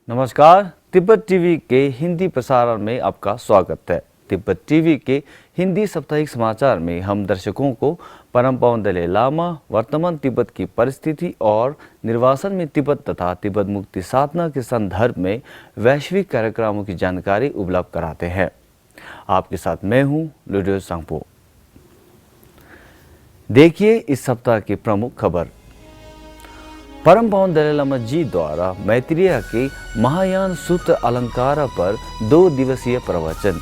नमस्कार। तिब्बत टीवी के हिंदी प्रसारण में आपका स्वागत है। तिब्बत टीवी के हिंदी साप्ताहिक समाचार में हम दर्शकों को परम पावन दलाई लामा, वर्तमान तिब्बत की परिस्थिति और निर्वासन में तिब्बत तथा तिब्बत मुक्ति साधना के संदर्भ में वैश्विक कार्यक्रमों की जानकारी उपलब्ध कराते हैं। आपके साथ मैं हूं लुडियो सांगपो। देखिए इस सप्ताह की प्रमुख खबर। परम पावन दलाई लामा जी द्वारा मैत्रेय के महायान सूत्र अलंकार पर 2 दिवसीय प्रवचन।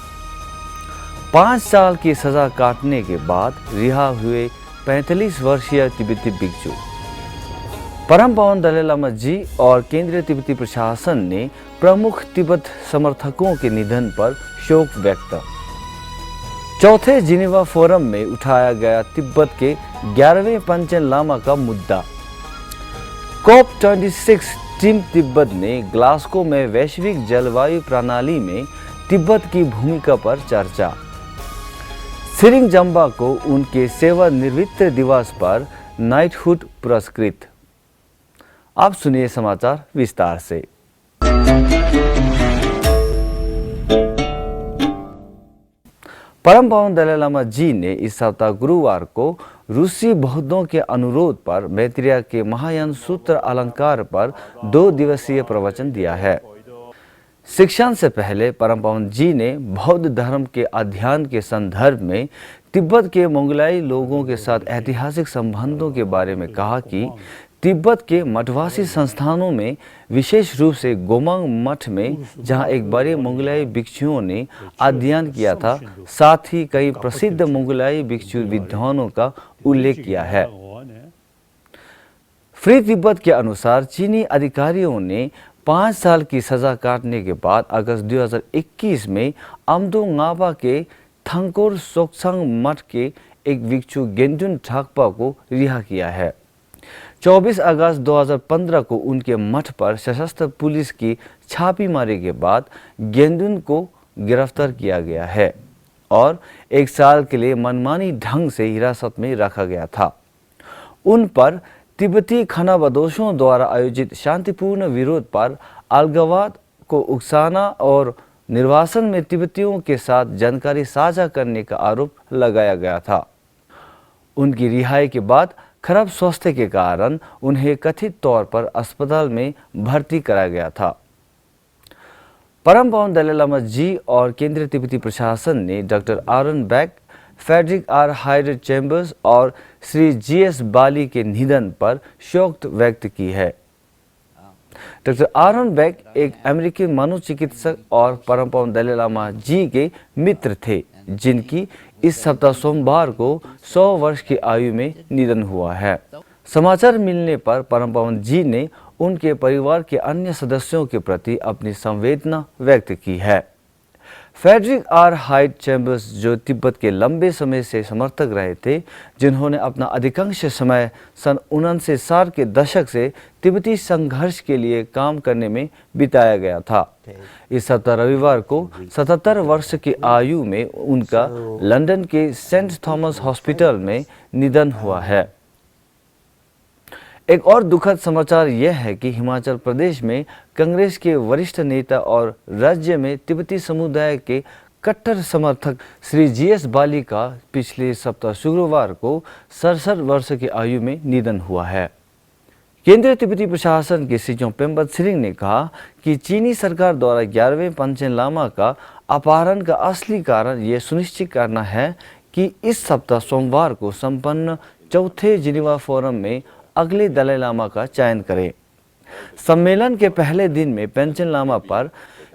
5 साल की सजा काटने के बाद रिहा हुए 45 वर्षीय तिब्बती भिक्षु। परम पावन दलाई लामा जी और केंद्रीय तिब्बती प्रशासन ने प्रमुख तिब्बत समर्थकों के निधन पर शोक व्यक्त। चौथे जिनेवा फोरम में उठाया गया तिब्बत के 11वें पंचेन लामा का मुद्दा। COP26 टीम तिब्बत ने ग्लासगो में वैश्विक जलवायु प्रणाली में तिब्बत की भूमिका पर चर्चा। त्सिरिंग जम्बा को उनके सेवानिवृत्ति दिवस पर नाइटहुड पुरस्कृत। अब सुनिए समाचार विस्तार से। परम पावन दलाई लामा जी ने इस सप्ताह गुरुवार को रूसी बौद्धों के अनुरोध पर मैत्रेय के महायान सूत्र अलंकार पर 2 दिवसीय प्रवचन दिया है। शिक्षण से पहले परम पावन जी ने बौद्ध धर्म के अध्ययन के संदर्भ में तिब्बत के मंगोलाई लोगों के साथ ऐतिहासिक संबंधों के बारे में कहा कि तिब्बत के मठवासी संस्थानों में, विशेष रूप से गोमांग मठ में जहां एक बड़े मंगोलाई भिक्षुओं ने अध्ययन किया था, साथ ही कई प्रसिद्ध मंगोलाई भिक्षु विद्वानों का उल्लेख किया है। फ्री तिब्बत के अनुसार चीनी अधिकारियों ने 5 साल की सजा काटने के बाद अगस्त 2021 में अम्दो नाबा के थंगकोर सोक्सांग मठ के एक भिक्षु गेंडुन ठाकपा को रिहा किया है। 24 अगस्त 2015 को उनके मठ पर सशस्त्र पुलिस की छापेमारी के बाद गेंडुन को गिरफ्तार किया गया है और 1 साल के लिए मनमानी ढंग से हिरासत में रखा गया था। उन पर तिब्बती खानाबदोशों द्वारा आयोजित शांतिपूर्ण विरोध पर अलगाववाद को उकसाना और निर्वासन में तिब्बतियों के साथ जानकारी साझा करने का आरोप लगाया गया था। उनकी रिहाई के बाद खराब स्वास्थ्य के कारण उन्हें कथित तौर पर अस्पताल में भर्ती कराया गया था। परम पावन दलाई लामा जी और केंद्रीय तिब्बती प्रशासन ने doctor Aaron Back, Frederick R Hyde Chambers और श्री GS बाली के निधन पर शोक व्यक्त की है। डॉक्टर आरोन बैक एक अमेरिकी मनोचिकित्सक और परम पावन दलाई लामा जी के मित्र थे, जिनकी इस सप्ताह सोमवार को 100 वर्ष की आयु में निधन हुआ है। समाचार मिलने पर परम पावन जी ने उनके परिवार के अन्य सदस्यों के प्रति अपनी संवेदना व्यक्त की है। फ्रेडरिक आर हाइड चैम्बर्स, जो तिब्बत के लंबे समय से समर्थक रहे थे, जिन्होंने अपना अधिकांश समय सन 1960 के दशक से तिब्बती संघर्ष के लिए काम करने में बिताया गया था। इस सप्ताह रविवार को 77 वर्ष की आयु में उनका लंदन के सेंट थॉमस हॉस्पिटल में निधन हुआ है। एक और दुखद समाचार यह है कि हिमाचल प्रदेश में कांग्रेस के वरिष्ठ नेता और राज्य में तिब्बती समुदाय के कट्टर समर्थक श्री GS बाली का पिछले सप्ताह शुक्रवार को 67 वर्ष की आयु में निधन हुआ है। केंद्रीय तिब्बती प्रशासन के सिजों पेम्बा त्सिरिंग ने कहा कि चीनी सरकार द्वारा 11वें पंचेन लामा का अपहरण का असली कारण यह सुनिश्चित करना है कि इस सप्ताह सोमवार को संपन्न चौथे जिनेवा फोरम में अगले दलाई लामा का चयन करें। सम्मेलन के पहले दिन में पेंचेन लामा पर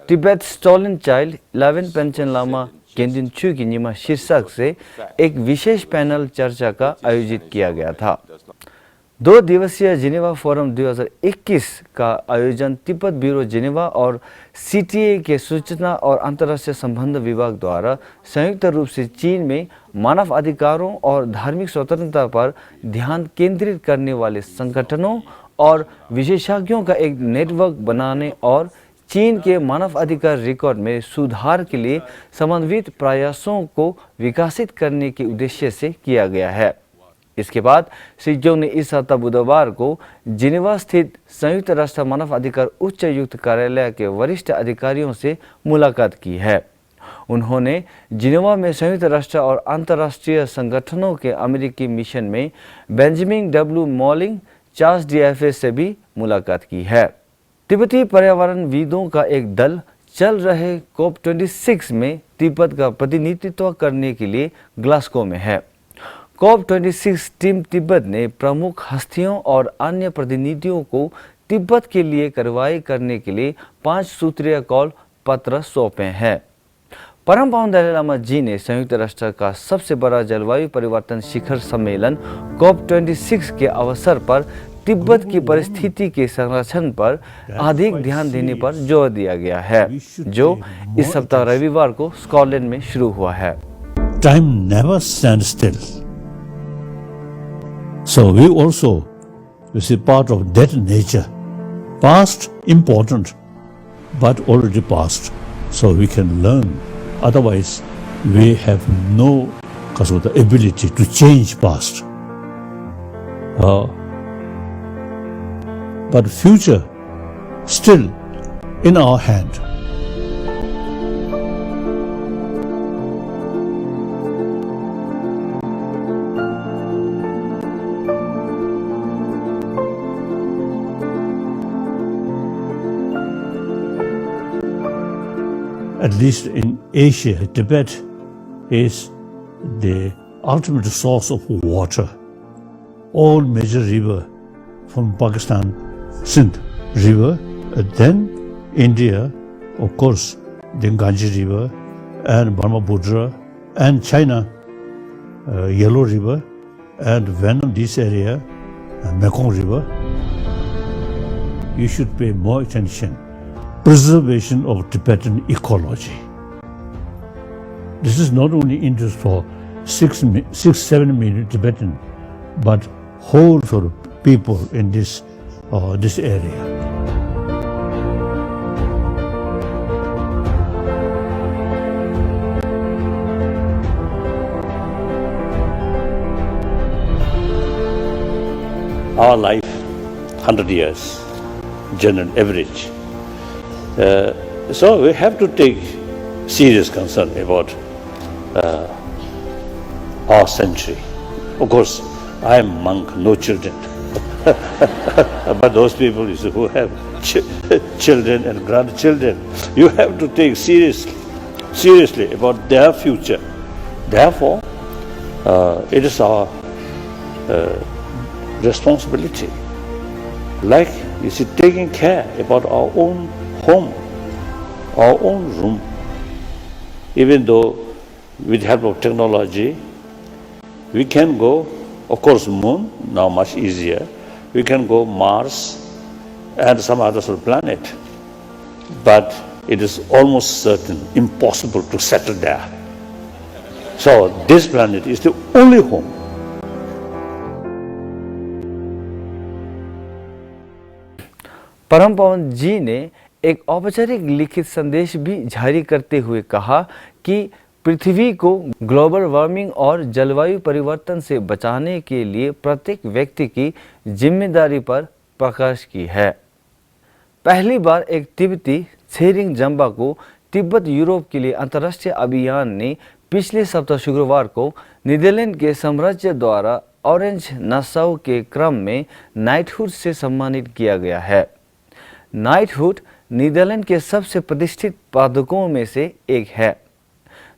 तिब्बत स्टोलन चाइल्ड 11 पेंचेन लामा गेंडुन की निमा शीर्षक से एक विशेष पैनल चर्चा का आयोजित किया गया था। 2 दिवसीय जिनेवा फोरम 2021 का आयोजन तिब्बत ब्यूरो जिनेवा और CTA के सूचना और अंतर्राष्ट्रीय संबंध विभाग द्वारा संयुक्त रूप से चीन में मानव अधिकारों और धार्मिक स्वतंत्रता पर ध्यान केंद्रित करने वाले संगठनों और विशेषज्ञों का एक नेटवर्क बनाने और चीन के मानव अधिकार रिकॉर्ड में सुधार के लिए समन्वित प्रयासों को विकसित करने के उद्देश्य से किया गया है। इसके बाद श्री जोंग ने इस सप्ताह बुधवार को जिनेवा स्थित संयुक्त राष्ट्र मानव अधिकार उच्चायुक्त कार्यालय के वरिष्ठ अधिकारियों से मुलाकात की है। उन्होंने जिनेवा में संयुक्त राष्ट्र और अंतर्राष्ट्रीय संगठनों के अमेरिकी मिशन में Benjamin W Mouling Charles DFS से भी मुलाकात की है। तिब्बती पर्यावरणविदों का एक दल चल रहे COP26 में तिब्बत का प्रतिनिधित्व करने के लिए ग्लासगो में है। COP26 टीम तिब्बत ने प्रमुख हस्तियों और अन्य प्रतिनिधियों को तिब्बत के लिए कार्रवाई करने के लिए 5 सूत्रीय कॉल पत्र सौंपे हैं। परम पावन दलाई लामा जी ने संयुक्त राष्ट्र का सबसे बड़ा जलवायु परिवर्तन शिखर सम्मेलन COP26 के अवसर पर तिब्बत की परिस्थिति के संरक्षण पर अधिक ध्यान देने पर जोर दिया गया है, जो इस सप्ताह रविवार को स्कॉटलैंड में शुरू हुआ है। Time never stands still. So we also is a part of that nature. Past important, but already past, so we can learn. Otherwise, we have no ability to change past. But future still in our hand. At least in Asia, Tibet is the ultimate source of water. All major river from Pakistan, Sindh River, then India, of course, the Ganges River, and Brahmaputra, and China, Yellow River, and when this area, Mekong River. You should pay more attention. Preservation of Tibetan ecology. This is not only interest for 6-7 million Tibetan, but whole sort of people in this area. Our life, 100 years, general average. So we have to take serious concern about our century. Of course, I am monk, no children. But those people who have children and grandchildren, you have to take seriously about their future. Therefore, it is our responsibility. Like, you see, taking care about our own home, our own room. Even though with the help of technology, we can go, of course, moon, now much easier. We can go Mars and some other sort of planet. But it is almost certain, impossible to settle there. So this planet is the only home. परम पावन जी ने एक औपचारिक लिखित संदेश भी जारी करते हुए कहा कि पृथ्वी को ग्लोबल वार्मिंग और जलवायु परिवर्तन से बचाने के लिए प्रत्येक व्यक्ति की जिम्मेदारी पर प्रकाश की है। पहली बार एक तिब्बती छेरिंग जम्बा को तिब्बत यूरोप के लिए अंतर्राष्ट्रीय अभियान ने पिछले सप्ताह शुक्रवार को नीदरलैंड के साम्राज्य द्वारा ऑरेंज नासाउ के क्रम में नाइटहुड से सम्मानित किया गया है। नाइटहुड नीदरलैंड के सबसे प्रतिष्ठित पदकों में से एक है।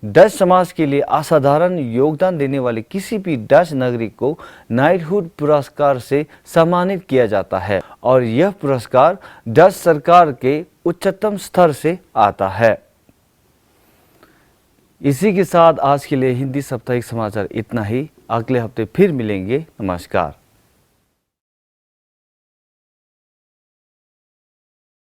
डच समाज के लिए असाधारण योगदान देने वाले किसी भी डच नागरिक को नाइटहुड पुरस्कार से सम्मानित किया जाता है और यह पुरस्कार डच सरकार के उच्चतम स्तर से आता है। इसी के साथ आज के लिए हिंदी साप्ताहिक समाचार इतना ही। अगले हफ्ते फिर मिलेंगे। नमस्कार।